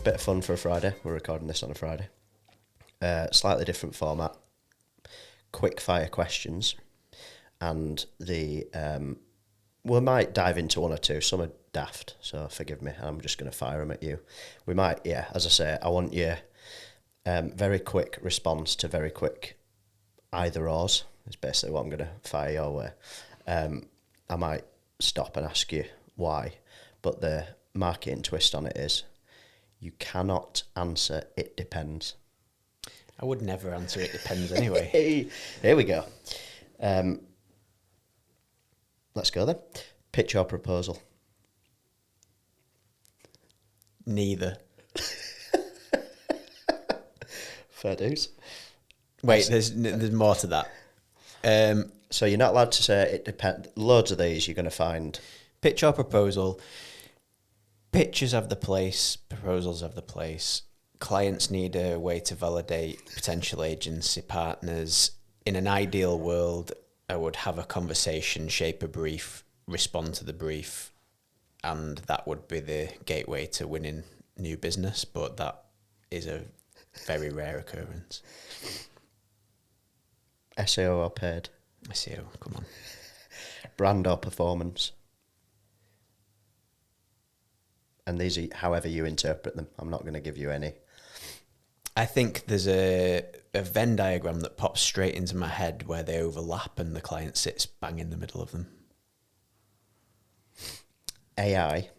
Bit of fun for a Friday. We're recording this on a Friday. Slightly different format. Quick-fire questions. And we might dive into one or two. Some are daft, so forgive me. I'm just going to fire them at you. We might, as I say, I want you very quick response to very quick either-ors. Is basically what I'm going to fire your way. I might stop and ask you why, but the marketing twist on it is you cannot answer "it depends." I would never answer "it depends" anyway. Here we go. Let's go then. Pitch or proposal? Neither. Fair dues. Wait, there's more to that. So you're not allowed to say "it depends." Loads of these you're going to find. Pitch or proposal. Pitches have the place, proposals have the place. Clients need a way to validate potential agency partners. In an ideal world, I would have a conversation, shape a brief, respond to the brief, and that would be the gateway to winning new business, but that is a very rare occurrence. SEO or paid? SEO, come on. Brand or performance? And these are however you interpret them. I'm not going to give you any. I think there's a Venn diagram that pops straight into my head where they overlap and the client sits bang in the middle of them. AI,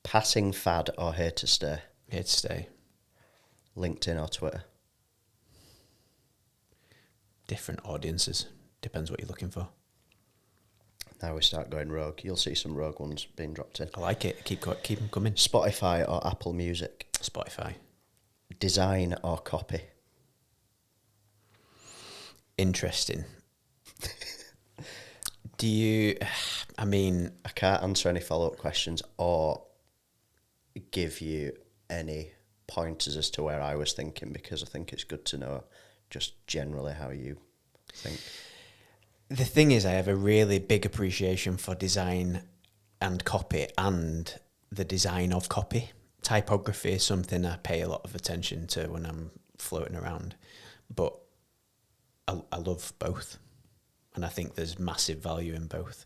passing fad or here to stay? Here to stay. LinkedIn or Twitter? Different audiences. Depends what you're looking for. Now we start going rogue. You'll see some rogue ones being dropped in. I like it. Keep them coming. Spotify or Apple Music? Spotify. Design or copy? Interesting. Do you... I mean... I can't answer any follow-up questions or give you any pointers as to where I was thinking, because I think it's good to know just generally how you think. The thing is, I have a really big appreciation for design and copy and the design of copy. Typography is something I pay a lot of attention to when I'm floating around, but I love both, and I think there's massive value in both.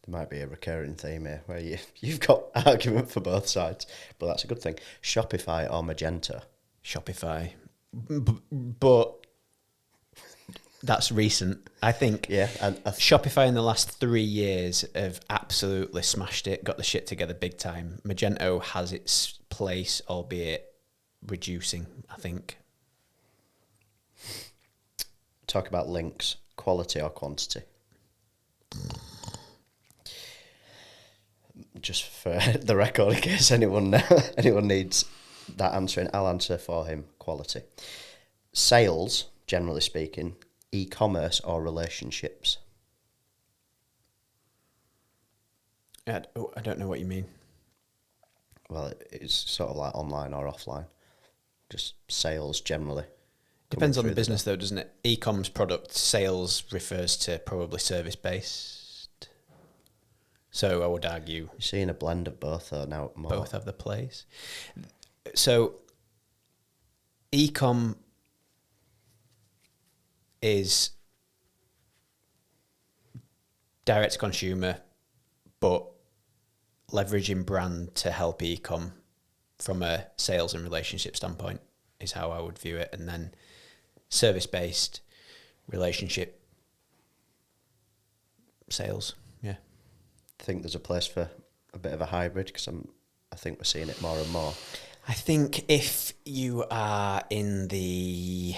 There might be a recurring theme here where you've got argument for both sides, but that's a good thing. Shopify or Magento? Shopify. But that's recent. I think Shopify in the last 3 years have absolutely smashed it, got the shit together big time. Magento has its place, albeit reducing, I think. Talk about links, quality or quantity? Just for the record, in case anyone needs that answering, I'll answer for him. Quality. Sales, generally speaking, e-commerce or relationships? I don't know what you mean. Well, it's sort of like online or offline. Just sales generally. Depends on the business though, doesn't it? E-com's product sales refers to probably service-based. So I would argue... You're seeing a blend of both though now. More. Both have the place. So e-com is direct to consumer, but leveraging brand to help e-com from a sales and relationship standpoint is how I would view it. And then service-based relationship sales. Yeah. I think there's a place for a bit of a hybrid because I think we're seeing it more and more. I think if you are in the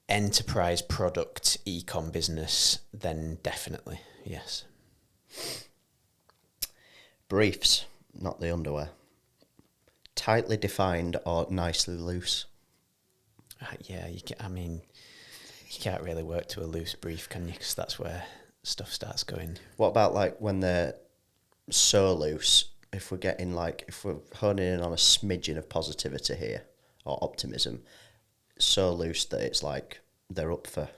enterprise product e-com business, then definitely, yes. Briefs, not the underwear. Tightly defined or nicely loose? Yeah, you can't really work to a loose brief, can you? Because that's where stuff starts going. What about like when they're so loose? If we're honing in on a smidgen of positivity here or optimism, so loose that it's like they're up for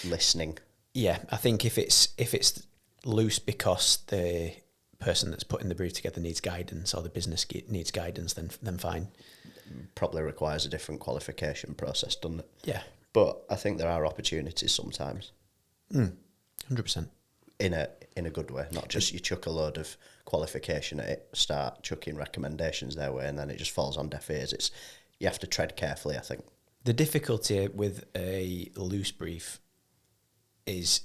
listening. Yeah, I think if it's loose because the person that's putting the brief together needs guidance, or the business needs guidance, then fine. Probably requires a different qualification process, doesn't it? Yeah. But I think there are opportunities sometimes. 100%. In a good way, not just you chuck a load of qualification at it, start chucking recommendations their way, and then it just falls on deaf ears. You have to tread carefully, I think. The difficulty with a loose brief is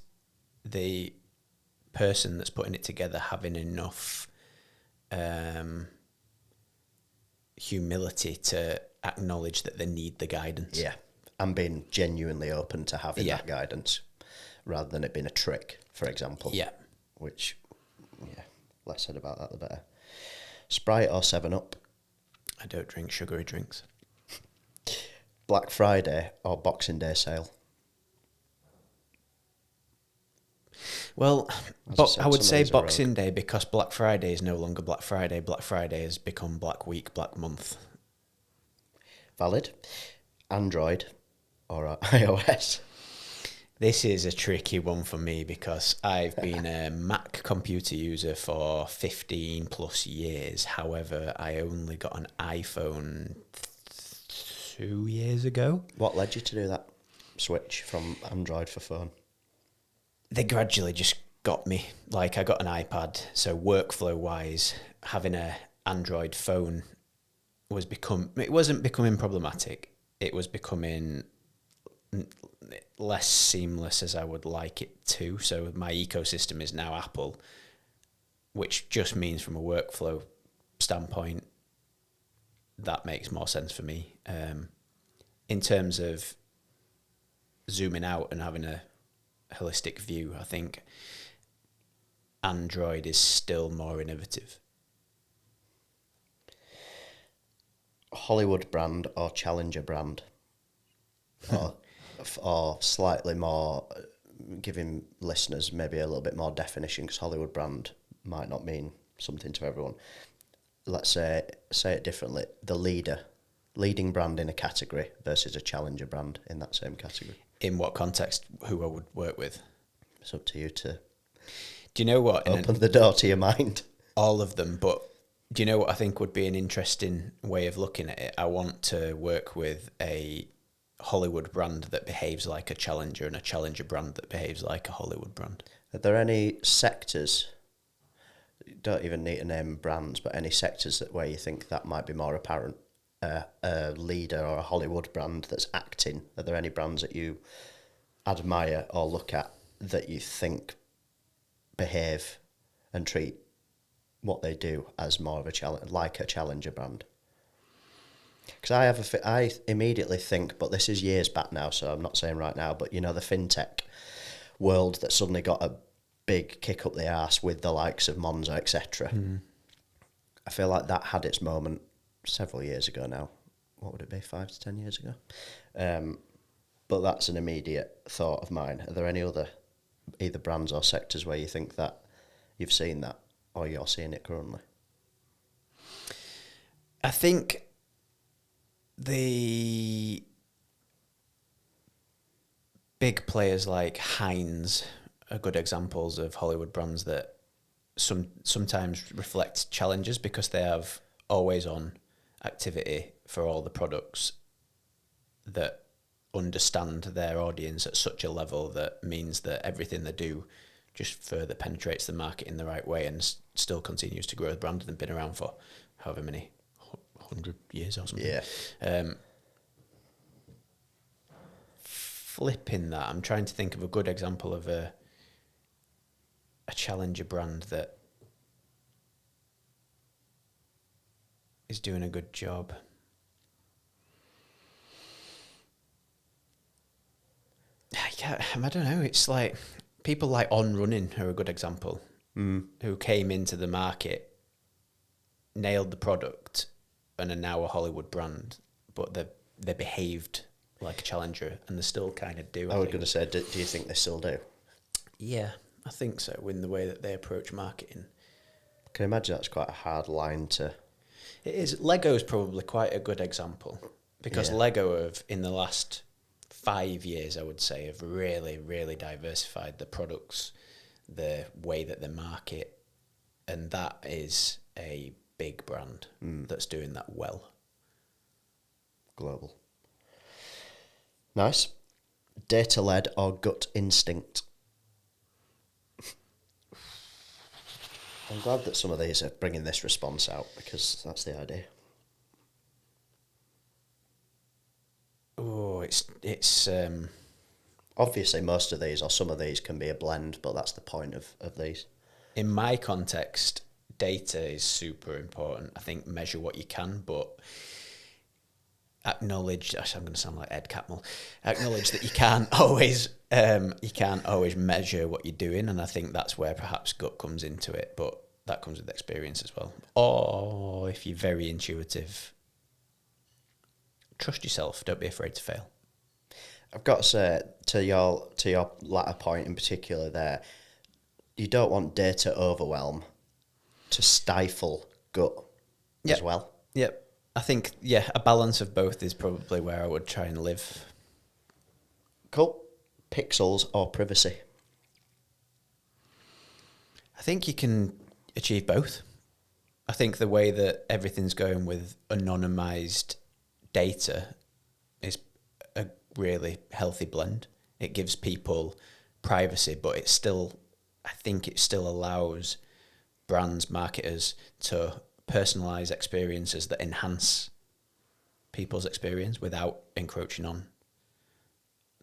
the person that's putting it together having enough humility to acknowledge that they need the guidance. Yeah, and being genuinely open to having that guidance, rather than it being a trick, for example. Yeah. Which, less said about that, the better. Sprite or 7-Up? I don't drink sugary drinks. Black Friday or Boxing Day sale? Well, I would say Boxing Day, because Black Friday is no longer Black Friday. Black Friday has become Black Week, Black Month. Valid. Android or iOS? This is a tricky one for me, because I've been a Mac computer user for 15 plus years. However, I only got an iPhone 2 years ago. What led you to do that switch from Android for phone? They gradually just got me. Like, I got an iPad, so workflow wise, having a Android phone it wasn't becoming problematic. It was becoming less seamless as I would like it to. So my ecosystem is now Apple, which just means from a workflow standpoint, that makes more sense for me. In terms of zooming out and having a holistic view, I think Android is still more innovative. Hollywood brand or challenger brand? or slightly more, giving listeners maybe a little bit more definition, because Hollywood brand might not mean something to everyone. Let's say it differently. The leading brand in a category versus a challenger brand in that same category. In what context? Who I would work with? It's up to you to. Do you know what? Open the door to your mind. All of them, but do you know what I think would be an interesting way of looking at it? I want to work with a Hollywood brand that behaves like a challenger, and a challenger brand that behaves like a Hollywood brand. Are there any sectors? You don't even need to name brands, but any sectors where you think that might be more apparent? A leader or a Hollywood brand that's acting. Are there any brands that you admire or look at that you think behave and treat what they do as more of a challenge, like a challenger brand? Because I immediately think, but this is years back now, so I'm not saying right now, but the fintech world that suddenly got a big kick up the arse with the likes of Monzo, etc. I feel like that had its moment several years ago now. What would it be, 5 to 10 years ago? But that's an immediate thought of mine. Are there any other either brands or sectors where you think that you've seen that, or you're seeing it currently? I think the big players like Heinz are good examples of Hollywood brands that sometimes reflect challenges, because they have always on activity for all the products that understand their audience at such a level that means that everything they do just further penetrates the market in the right way, and still continues to grow the brand, and they've been around for however many 100 years or something. Yeah. Flipping that, I'm trying to think of a good example of a challenger brand that is doing a good job. I don't know. It's like people like On Running are a good example, who came into the market, nailed the product, and are now a Hollywood brand, but they behaved like a challenger, and they still kind of do. I was going to say, do you think they still do? Yeah, I think so, in the way that they approach marketing. Can you imagine that's quite a hard line to... It is. Lego's probably quite a good example, because Lego have, in the last 5 years, I would say, have really, really diversified the products, the way that they market, And that is a big brand that's doing that well. Global. Nice. Data-led or gut instinct? I'm glad that some of these are bringing this response out, because that's the idea. Oh, it's Obviously, most of these or some of these can be a blend, but that's the point of these. in my context, data is super important. I think measure what you can, but acknowledge. I'm going to sound like Ed Catmull. Acknowledge that you can't always measure what you're doing, and I think that's where perhaps gut comes into it. But that comes with experience as well. Or if you're very intuitive, trust yourself. Don't be afraid to fail. I've got to say, to your latter point in particular there, you don't want data overwhelm to stifle gut as well. Yep. I think, a balance of both is probably where I would try and live. Cool. Pixels or privacy? I think you can achieve both. I think the way that everything's going with anonymised data is a really healthy blend. It gives people privacy, but I think it still allows brands, marketers to personalise experiences that enhance people's experience without encroaching on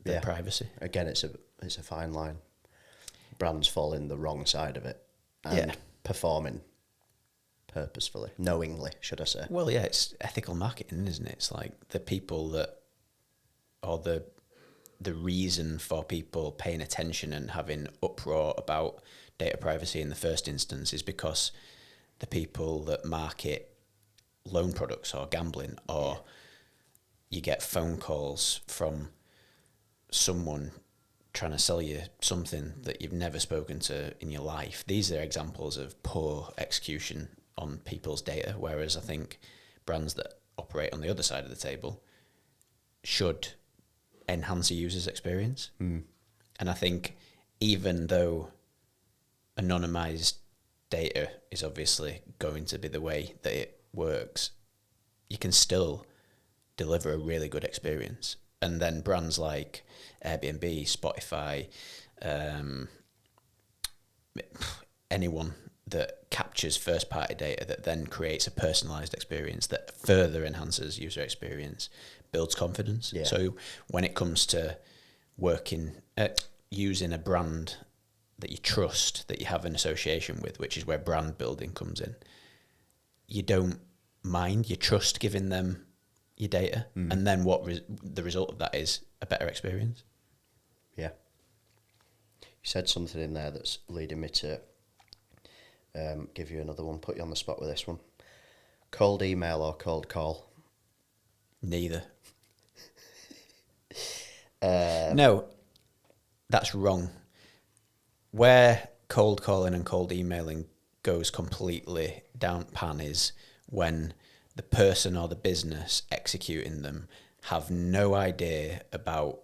their privacy. Again, it's a fine line. Brands fall in the wrong side of it and performing purposefully, knowingly, should I say. Well, it's ethical marketing, isn't it? It's like the people that, or the reason for people paying attention and having uproar about data privacy in the first instance is because the people that market loan products or gambling, or you get phone calls from someone trying to sell you something that you've never spoken to in your life. These are examples of poor execution on people's data, whereas I think brands that operate on the other side of the table should enhance a user's experience. And I think even though anonymized data is obviously going to be the way that it works, you can still deliver a really good experience. And then brands like Airbnb, Spotify, anyone that captures first-party data that then creates a personalised experience that further enhances user experience, builds confidence. Yeah. So when it comes to using a brand that you trust, that you have an association with, which is where brand building comes in, you don't mind, you trust giving them your data, and then the result of that is a better experience. Yeah. You said something in there that's leading me to give you another one, put you on the spot with this one. Cold email or cold call? Neither. No, that's wrong. Where cold calling and cold emailing goes completely down pan is when the person or the business executing them have no idea about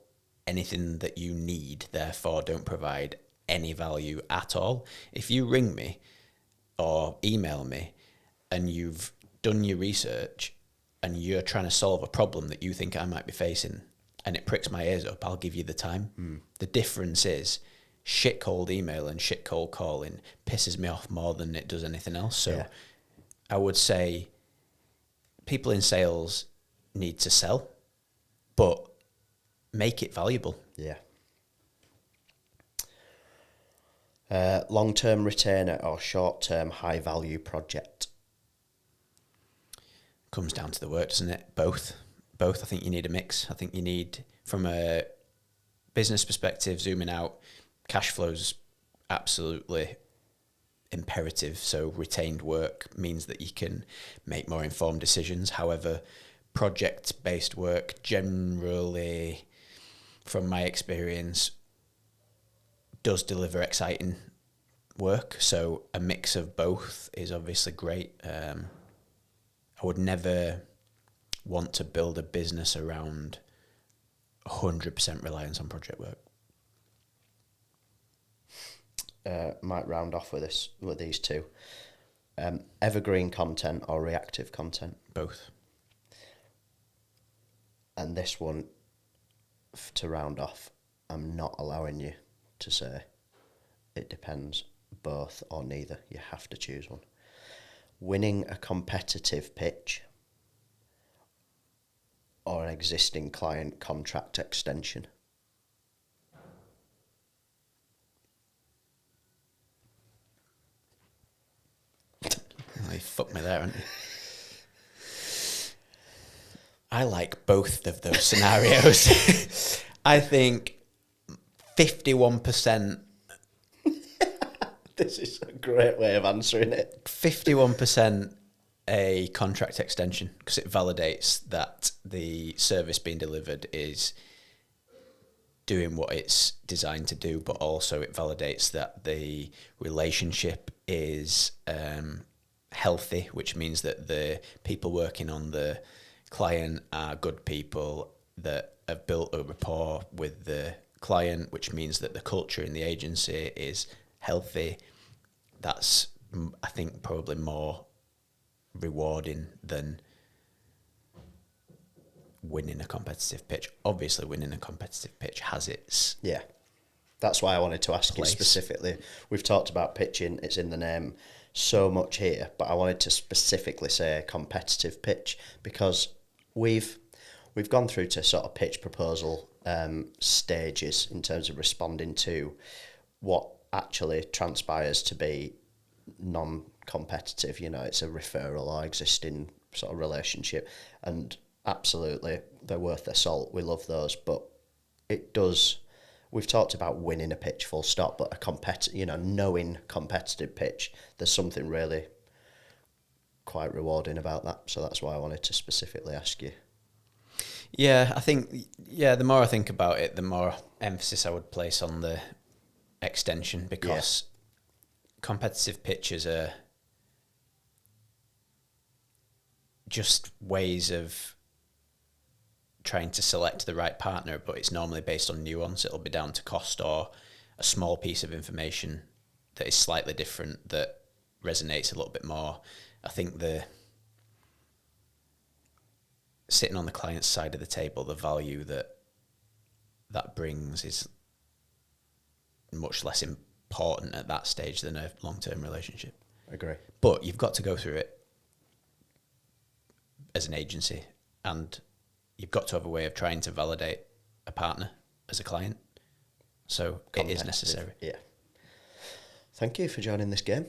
anything that you need, therefore don't provide any value at all. If you ring me or email me and you've done your research and you're trying to solve a problem that you think I might be facing and it pricks my ears up, I'll give you the time. The difference is shit cold email and shit cold calling pisses me off more than it does anything else. So I would say people in sales need to sell, but make it valuable. Yeah. Long-term retainer or short-term high-value project? Comes down to the work, doesn't it? Both. I think you need a mix. I think you need, from a business perspective, zooming out, cash flow's absolutely imperative. So retained work means that you can make more informed decisions. However, project-based work generally, from my experience, does deliver exciting work. So a mix of both is obviously great. I would never want to build a business around 100% reliance on project work. Might round off with these two. Evergreen content or reactive content? Both. And this one, to round off, I'm not allowing you to say it depends, both or neither. You have to choose one. Winning a competitive pitch or an existing client contract extension? Oh, you fucked me there, haven't you? I like both of those scenarios. I think 51%. This is a great way of answering it. 51% a contract extension, because it validates that the service being delivered is doing what it's designed to do, but also it validates that the relationship is healthy, which means that the people working on the client are good people that have built a rapport with the client, which means that the culture in the agency is healthy. That's, I think, probably more rewarding than winning a competitive pitch. Obviously, winning a competitive pitch has its... Yeah. That's why I wanted to ask place. you specifically. We've talked about pitching, it's in the name so much here, but I wanted to specifically say competitive pitch because we've gone through to sort of pitch proposal stages in terms of responding to what actually transpires to be non-competitive. You know, it's a referral or existing sort of relationship, and absolutely they're worth their salt. We love those, but it does... We've talked about winning a pitch full stop, but knowing competitive pitch, there's something really quite rewarding about that. So that's why I wanted to specifically ask you. Yeah, I think, the more I think about it, the more emphasis I would place on the extension, because competitive pitches are just ways of trying to select the right partner, but it's normally based on nuance. It'll be down to cost or a small piece of information that is slightly different that resonates a little bit more. I think the sitting on the client's side of the table, the value that brings is much less important at that stage than a long-term relationship. Agree. But you've got to go through it as an agency, and you've got to have a way of trying to validate a partner as a client. So it is necessary. Yeah. Thank you for joining this game.